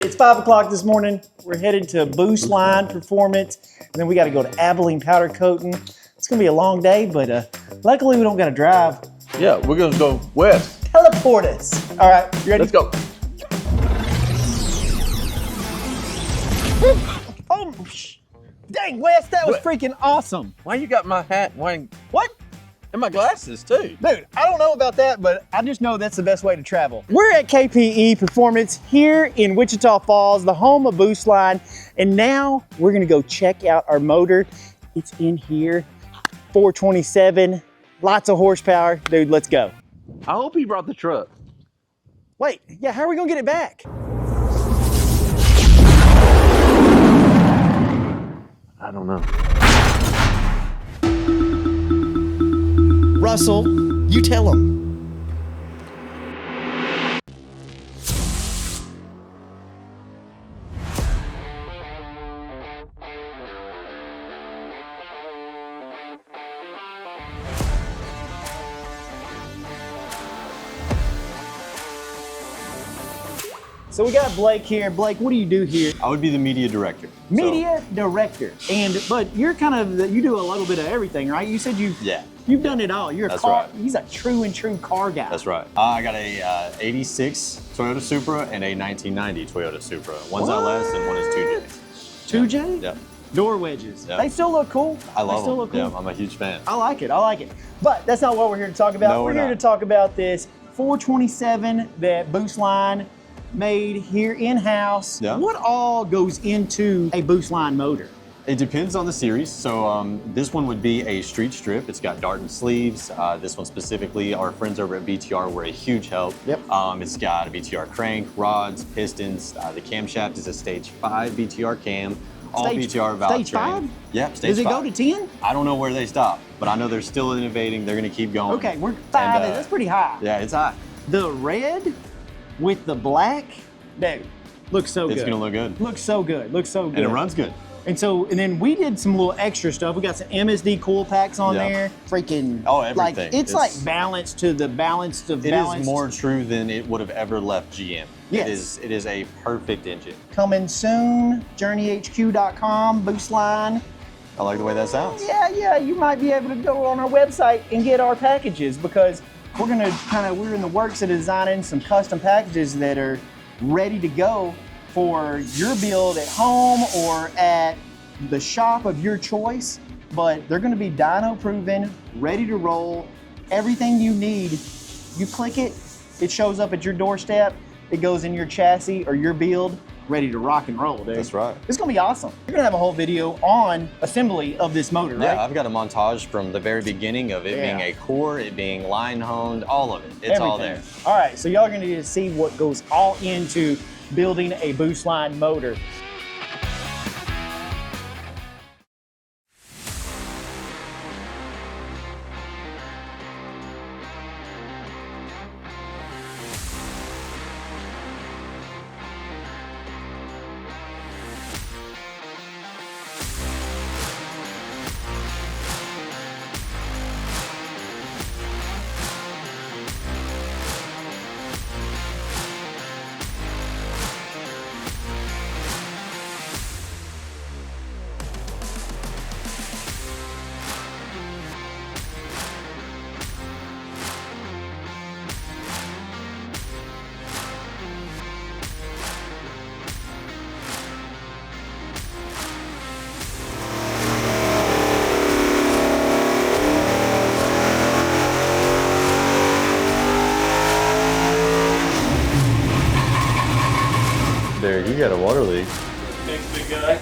It's 5 o'clock this morning. We're headed to Boostline Performance, and then we got to go to Abilene Powder Coating. It's gonna be a long day, but luckily we don't got to drive. Yeah, we're gonna go west. Teleport us. All right, you ready? Let's go. Oh, dang, Wes, that was freaking awesome. Why you got my hat? Why? What? And my glasses too. Dude, I don't know about that, but I just know that's the best way to travel. We're at KPE Performance here in Wichita Falls, the home of Boostline, and now we're gonna go check out our motor. It's in here, 427, lots of horsepower. Dude, let's go. I hope he brought the truck. Wait, yeah, how are we gonna get it back? I don't know. Russell, you tell him. So we got Blake here. Blake, what do you do here? I would be the media director. Media director. But you're kind of, you do a little bit of everything, right? You said you've done it all. You're a car, he's a true car guy. That's right. I got a 86 Toyota Supra and a 1990 Toyota Supra. One's LS and one is 2J. 2J? Yep. Door wedges. Yep. They still look cool. I love they still them. Look cool. Yeah, I'm a huge fan. I like it. But that's not what we're here to talk about. No, we're here to talk about this 427 that Boostline made here in-house. Yeah. What all goes into a Boostline motor? It depends on the series. So this one would be a street strip. It's got dart and sleeves. This one specifically, our friends over at BTR were a huge help. Yep. It's got a BTR crank, rods, pistons. The camshaft is a stage 5 BTR cam. All BTR valve Stage 5? Yeah, stage 5. Does it go to 10? I don't know where they stop, but I know they're still innovating. They're gonna keep going. Okay, we're 5. That's pretty high. Yeah, it's high. The red with the black, dude, looks so good. It's gonna look good. Looks so good. And it runs good. And then we did some little extra stuff. We got some MSD coil packs on there. Freaking, everything. It's like balanced to the balanced of balanced. It is more true than it would have ever left GM. Yes. It is a perfect engine. Coming soon, journeyhq.com, Boostline. I like the way that sounds. Yeah, you might be able to go on our website and get our packages because we're in the works of designing some custom packages that are ready to go for your build at home or at the shop of your choice, but they're gonna be dyno proven, ready to roll, everything you need. You click it, it shows up at your doorstep, it goes in your chassis or your build, ready to rock and roll, dude. That's right. It's gonna be awesome. You're gonna have a whole video on assembly of this motor, right? Yeah, I've got a montage from the very beginning of it being a core, it being line honed, all of it. It's all there. All right, so y'all are gonna need to see what goes all into building a Boostline motor. Derek, you got a water leak. Thanks, big guy.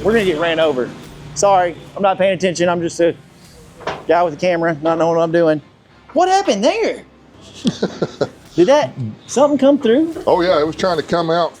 We're gonna get ran over. Sorry, I'm not paying attention. I'm just a guy with a camera, not knowing what I'm doing. What happened there? Did something come through? Oh yeah, it was trying to come out,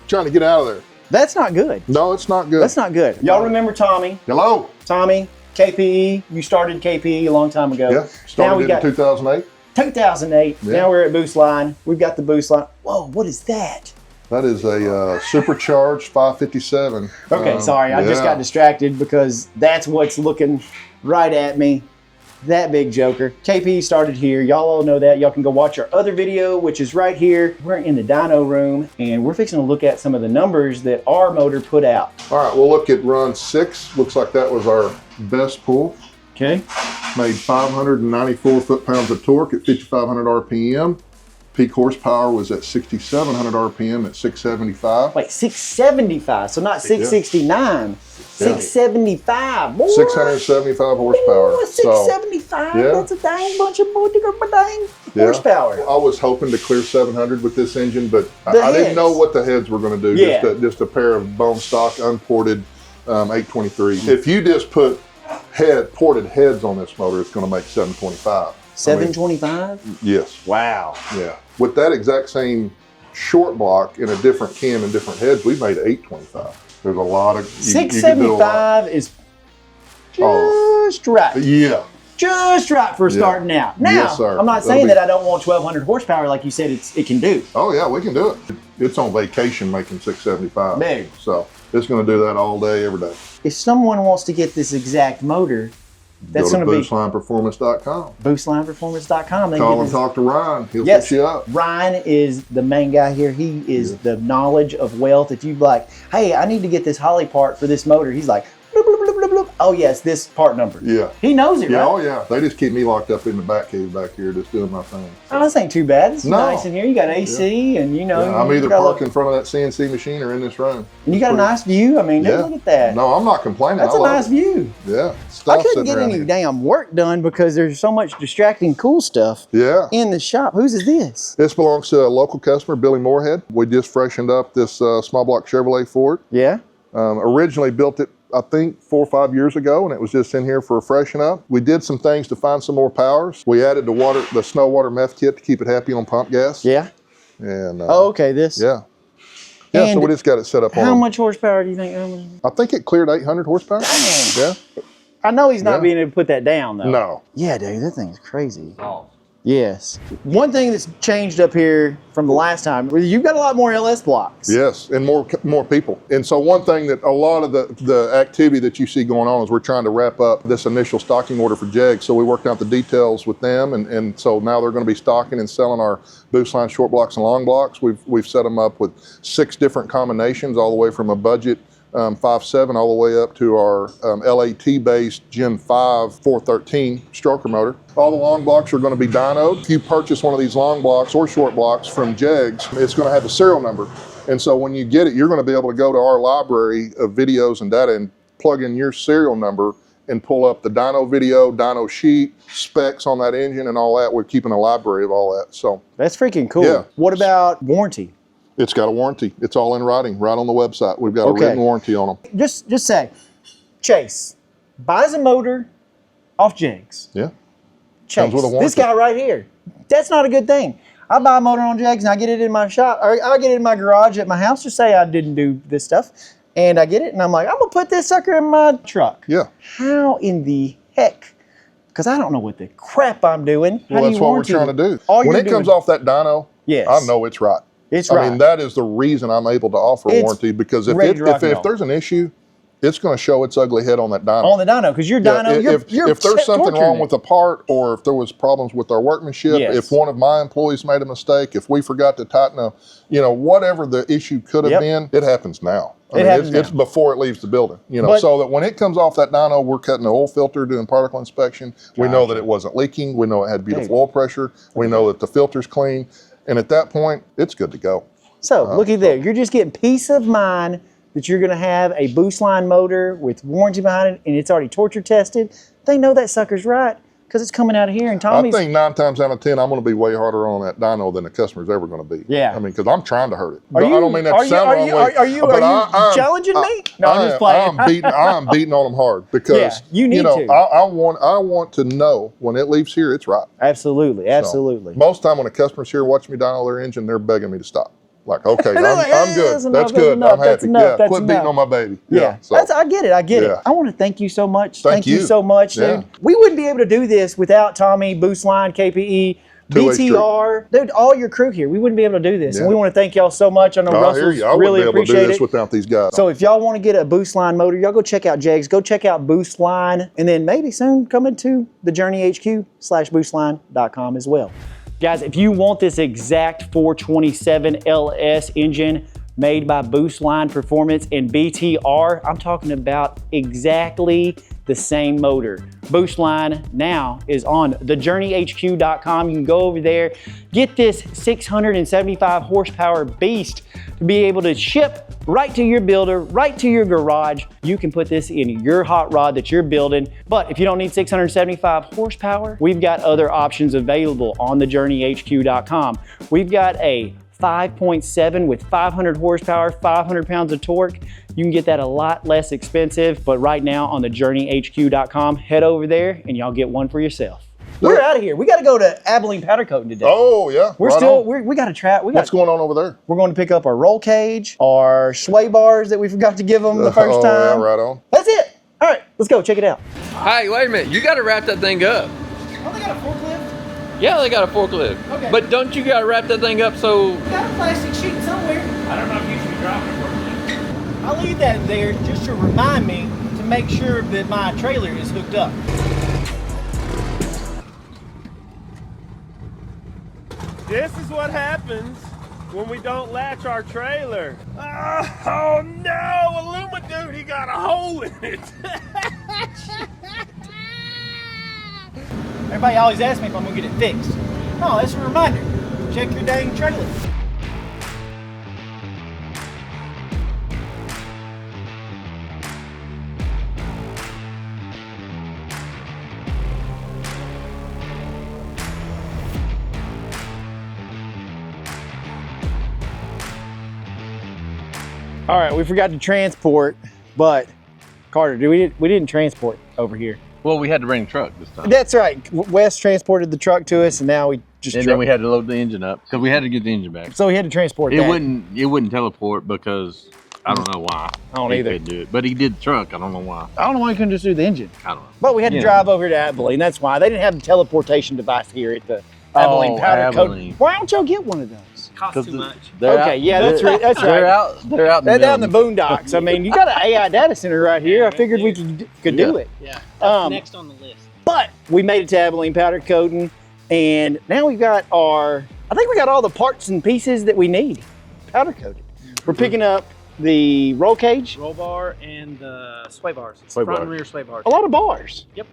trying to get out of there. That's not good. No, it's not good. That's not good. Y'all remember Tommy? Hello? Tommy, KPE, you started KPE a long time ago. Yeah, Now started we in got 2008. 2008. Yeah. Now we're at Boostline. We've got the Boostline. Whoa, what is that? That is a supercharged 557. Okay, sorry, I just yeah. got distracted because that's what's looking right at me. That big joker. KP started here. Y'all all know that. Y'all can go watch our other video, which is right here. We're in the dyno room, and we're fixing to look at some of the numbers that our motor put out. All right, we'll look at run 6. Looks like that was our best pull. Okay. Made 594 foot-pounds of torque at 5,500 RPM. Peak horsepower was at 6,700 RPM at 675. Wait, 675, so not 669. 675. Boy. 675 horsepower. Ooh, 675. yeah. That's a dang bunch of horsepower. I was hoping to clear 700 with this engine, but I heads. didn't know what the heads were going to do. Yeah. Just a pair of bone stock, unported 823. If you just put ported heads on this motor, it's going to make 725. 725? Yes. Wow. Yeah. With that exact same short block in a different cam and different heads, we made 825. There's a lot of... 675 is just right. Yeah. Just right for starting out. Now, Yes, sir. I'm not saying that I don't want 1,200 horsepower like you said it can do. Oh, yeah, we can do it. It's on vacation making 675. Big. So it's going to do that all day, every day. If someone wants to get this exact motor, that's going to be boostlineperformance.com. boostlineperformance.com. They can Call get and this. talk to Ryan. He'll Yes, fix you up. Ryan is the main guy here. He is the knowledge of wealth. If you like, hey, I need to get this Holly part for this motor, he's like, bloop, bloop, bloop, bloop, bloop. Oh yes, this part number. Yeah. He knows it, Yeah, right? oh yeah. They just keep me locked up in the back cave back here just doing my thing. Oh, this ain't too bad. It's No. nice in here. You got AC and you know. Yeah, I'm you either got a parked in front of that CNC machine or in this room. And you got a nice view. I mean, Yeah. look at that. No, I'm not complaining. That's I a love nice it. view. Yeah. I Stuff couldn't sitting get around any here. damn work done because there's so much distracting cool stuff Yeah. in the shop. Whose is this? This belongs to a local customer, Billy Moorhead. We just freshened up this small block Chevrolet for it. Yeah. Originally built it, I think, 4 or 5 years ago, and it was just in here for a freshen up. We did some things to find some more powers. We added the snow water meth kit to keep it happy on pump gas. Yeah. And Oh, okay. This. yeah. Yeah, And so we just got it set up on. How much horsepower do you think? I think it cleared 800 horsepower. Dang. Yeah. I know he's not Yeah. being able to put that down though. No. Yeah, dude, that thing's crazy. Yes. One thing that's changed up here from the last time, you've got a lot more LS blocks. Yes, and more people. And so one thing that a lot of the activity that you see going on is we're trying to wrap up this initial stocking order for JEG. So we worked out the details with them, and so now they're going to be stocking and selling our Boostline short blocks and long blocks. We've set them up with 6 different combinations, all the way from a budget 5.7 all the way up to our LAT-based Gen 5 413 stroker motor. All the long blocks are going to be dynoed. If you purchase one of these long blocks or short blocks from JEGs, it's going to have a serial number. And so when you get it, you're going to be able to go to our library of videos and data and plug in your serial number and pull up the dyno video, dyno sheet, specs on that engine and all that. We're keeping a library of all that. So That's freaking cool. Yeah. What about warranty? it's got a warranty. It's all in writing, right on the website. We've got a written warranty on them. Just say, Chase buys a motor off JEGs. Yeah. Chase, Comes with a warranty. this guy right here. That's not a good thing. I buy a motor on JEGs and I get it in my shop, or I get it in my garage at my house. Just say I didn't do this stuff. And I get it and I'm like, I'm gonna put this sucker in my truck. Yeah. How in the heck? Because I don't know what the crap I'm doing. How Well, do that's you what we're warranty trying to do. All When you're it comes doing- off that dyno, Yes. I know it's right. It's I right. mean, that is the reason I'm able to offer a It's warranty, because if ready to rock and if roll. there's an issue, it's going to show its ugly head on that dyno. On the dyno, because your Yeah, dyno, if there's something torturing wrong it. with the part, or if there was problems with our workmanship, Yes. if one of my employees made a mistake, if we forgot to tighten a, whatever the issue could have Yep. been, it happens now. It happens it's now. before it leaves the building, But- so that when it comes off that dyno, we're cutting the oil filter, doing particle inspection. We know that it wasn't leaking. We know it had beautiful oil pressure. We know that the filter's clean. And at that point, it's good to go. So looky there, you're just getting peace of mind that you're going to have a Boostline motor with warranty behind it, and it's already torture tested. They know that sucker's right because it's coming out of here. And Tommy's, I think 9 times out of 10, I'm going to be way harder on that dyno than the customer's ever going to be. Yeah. I mean, because I'm trying to hurt it. Are you, I don't mean that are to you, sound are wrong you, way, are you, but are you I'm- challenging me? No, I'm just playing. I'm beating on them hard because Yeah, you need to. I want to know when it leaves here, it's right. Absolutely, absolutely. So, most time when a customer's here watching me dyno their engine, they're begging me to stop. Like, okay, And they're I'm like, good. that's That's enough, good. that's I'm happy. enough, Yeah, that's quit beating enough. on my baby. Yeah, So, I get it. I get it. Yeah. I want to thank you so much. Thank you you. so much, dude. Yeah. We wouldn't be able to do this without Tommy, Boostline, KPE, Two-way street. BTR, dude, all your crew here. We wouldn't be able to do this. And Yeah. we want to thank y'all so much. I know I hear Russell's you. I wouldn't really be able to do appreciate this it. without these guys. So if y'all want to get a Boostline motor, y'all go check out Jegs. Go check out Boostline, and then maybe soon come into the Journey HQ/boostline.com as well. Guys, if you want this exact 427 LS engine made by Boostline Performance and BTR, I'm talking about exactly the same motor. Boostline now is on thejourneyhq.com. You can go over there, get this 675 horsepower beast to be able to ship right to your builder, right to your garage. You can put this in your hot rod that you're building. But if you don't need 675 horsepower, we've got other options available on thejourneyhq.com. We've got a 5.7 with 500 horsepower, 500 pounds of torque. You can get that a lot less expensive, but right now on thejourneyhq.com, head over there and y'all get one for yourself. We're out of here. We got to go to Abilene Powder Coating today. Oh, yeah. We're right still, on. we got to trap. What's going on over there? We're going to pick up our roll cage, our sway bars that we forgot to give them the first Oh, time. yeah, right on. That's it. All right, let's go check it out. Hey, wait a minute. You got to wrap that thing up. Oh, they got a forklift? Yeah, they got a forklift. Okay. But don't you got to wrap that thing up so... Got a plastic sheet somewhere. I don't know if you should be driving a forklift. I'll leave that there just to remind me to make sure that my trailer is hooked up. This is what happens when we don't latch our trailer. Oh no, Alumadude, he got a hole in it. Everybody always asks me if I'm gonna get it fixed. Oh, that's a reminder. Check your dang trailer. All right, we forgot to transport, but Carter, we didn't transport over here. Well, we had to bring the truck this time. That's right. Wes transported the truck to us, and now we just. And then we had to load the engine up because we had to get the engine back. So we had to transport It that. wouldn't teleport because I don't know why. I don't he either. couldn't do it, but he did the truck. I don't know why. I don't know why he couldn't just do the engine. I don't know. But we had to Yeah. drive over to Abilene. That's why they didn't have the teleportation device here at the Abilene Powder Coating. Abilene. Why don't y'all get one of those? Costs too much. Okay, yeah, that's right. That's They're right. out. They're out. They're down the boondocks. I mean, you got an AI data center right here. I figured we could do it. Yeah, next on the list. But we made it to Abilene Powder Coating, and now we've got I think we got all the parts and pieces that we need. Powder coated. We're picking up the roll cage, Roll bar and the sway bars. Sway Front bar. and rear sway bars. a lot of bars. Yep.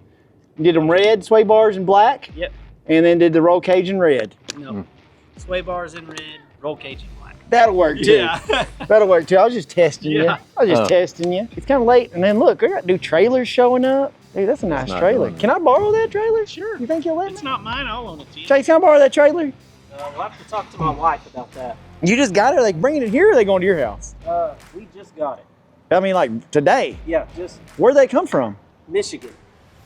Did them red, sway bars in black, Yep. and then did the roll cage in red. No. Sway bars in red, roll cage in black. That'll work too. Yeah. That'll work too. I was just testing you. Yeah. I was just testing you. It's kind of late, and then look, we got new trailers showing up. Dude, that's a nice not trailer. doing it. Can I borrow that trailer? Sure. You think you'll let It's me? not mine, I'll own it to you. Chase, can I borrow that trailer? We'll have to talk to my wife about that. You just got it? Are they bringing it here or are they going to your house? We just got it. I mean, like today. Yeah, just Where'd they come from? Michigan.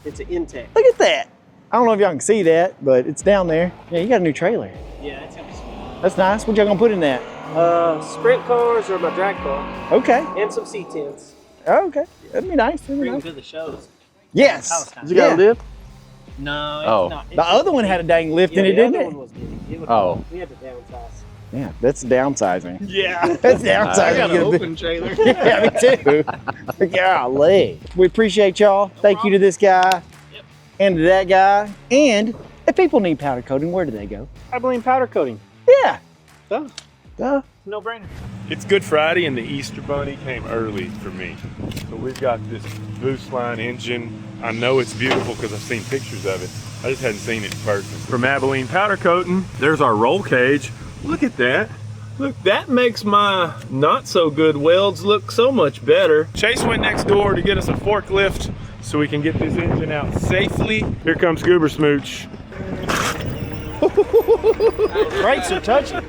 It's an intake. Look at that. I don't know if y'all can see that, but it's down there. Yeah, you got a new trailer. Yeah, it's gonna be sweet. That's nice. What y'all gonna put in that? Sprint cars or my drag car, Okay. and some C10s. Oh, okay. That'd be nice. That'd be Bring them nice. to the shows. Yes. Palestine. You got a lift? No, it's Oh. not. It's The other one had a dang lift in it, the didn't other it? one was big. It was, Oh. We had to downsize. Yeah, that's downsizing. Yeah. That's downsizing. I got You an get a bit- open trailer. Yeah, me too. Golly. We appreciate y'all. Thank you to this guy and to that guy. And if people need powder coating, where do they go? Abilene Powder Coating. Yeah. Duh. Duh. No brainer. It's Good Friday and the Easter Bunny came early for me. So we've got this Boostline engine. I know it's beautiful because I've seen pictures of it. I just hadn't seen it in person. From Abilene Powder Coating, there's our roll cage. Look at that. Look, that makes my not so good welds look so much better. Chase went next door to get us a forklift so we can get this engine out safely. Here comes Goober Smooch. Brakes are touching.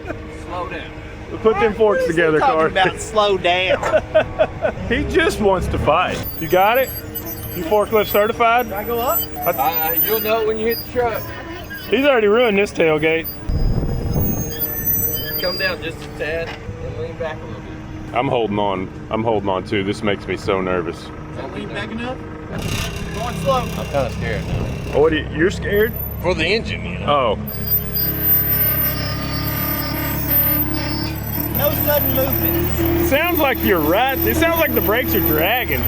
Slow down. We'll put them forks together, Car. About slow down. He just wants to fight. You got it? You forklift certified? I go up? You'll know when you hit the truck. He's already ruined this tailgate. come down just a tad and lean back a little bit. I'm holding on. I'm holding on too. This makes me so nervous. Don't lean back enough. Going slow. I'm kind of scared now. Oh, what? You're scared? For the engine, you know. Oh. No sudden movements. Sounds like you're right. It sounds like the brakes are dragging.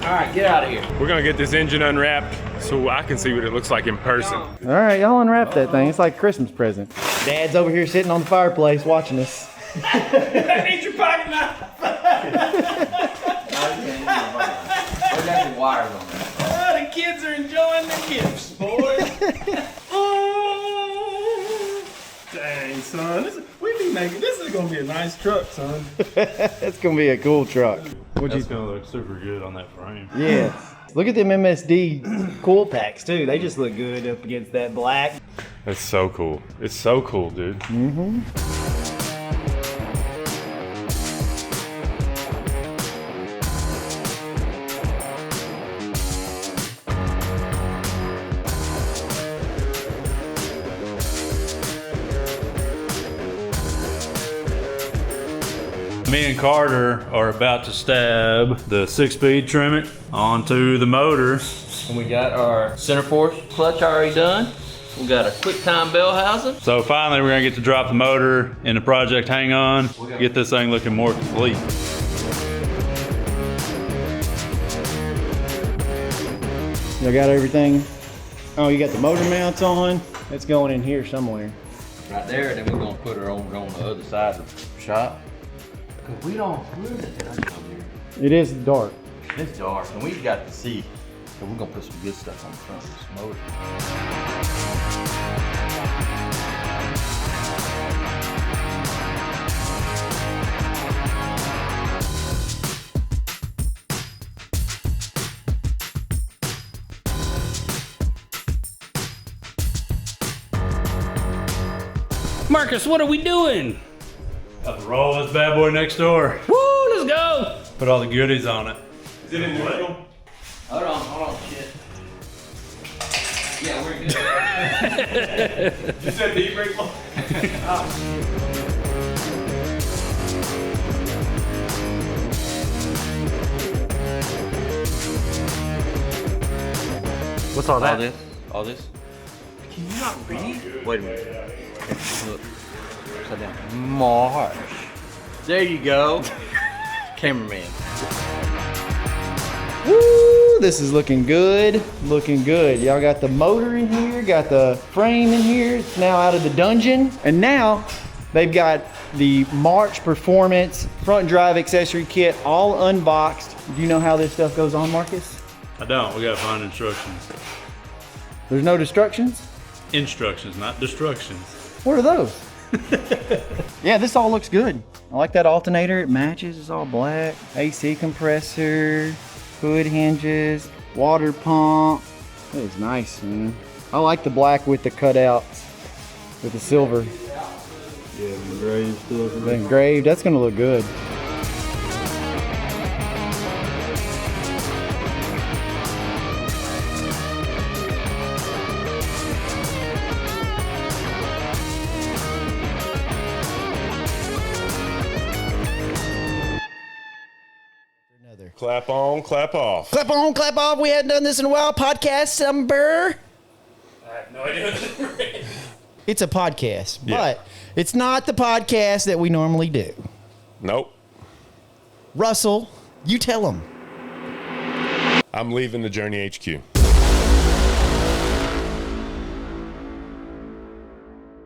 All right, get out of here. We're gonna get this engine unwrapped so I can see what it looks like in person. All right, y'all unwrap that thing. It's like a Christmas present. Dad's over here sitting on the fireplace watching us. I need your pocket knife. Got the wires on there. Oh, the kids are enjoying their gifts, boys. Dang, son. This is going to be a nice truck, son. It's gonna be a cool truck. That's gonna look super good on that frame. Yeah. Look at them MSD coil packs too. They just look good up against that black. That's so cool. It's so cool, dude. Mm-hmm. Me and Carter are about to stab the 6-speed Trimmet onto the motor. And we got our center force clutch already done. We got a quick time bell housing. So finally we're gonna get to drop the motor in the Project Hang On, get this thing looking more complete. You got everything? Oh, you got the motor mounts on? It's going in here somewhere. Right there, and then we're gonna put her on the other side of the shop. Cause we don't, where is it dark over here? It is dark. It's dark, and we've got to see. So we're gonna put some good stuff on the front of this motor. Marcus, what are we doing? About to roll this bad boy next door. Woo, let's go! Put all the goodies on it. Is it in neutral? Hold on, shit. Yeah, we're good. You said deep brake lock? What's all that? All this? Can you not read? Wait a minute. Look. Upside down. Marsh. There you go. Cameraman. Woo, this is looking good. Looking good. Y'all got the motor in here, got the frame in here. It's now out of the dungeon. And now they've got the March Performance front drive accessory kit all unboxed. Do you know how this stuff goes on, Marcus? I don't, we gotta find instructions. There's no destructions? Instructions, not destructions. What are those? Yeah, this all looks good. I like that alternator. It matches. It's all black. AC compressor, hood hinges, water pump. That is nice, man. I like the black with the cutouts, with the silver. Yeah, engraved. The engraved. That's gonna look good. Clap on, clap off. Clap on, clap off. We hadn't done this in a while. Podcast number. I have no idea what this is. It's a podcast, Yeah. but it's not the podcast that we normally do. Nope. Russell, you tell them. I'm leaving the Journey HQ.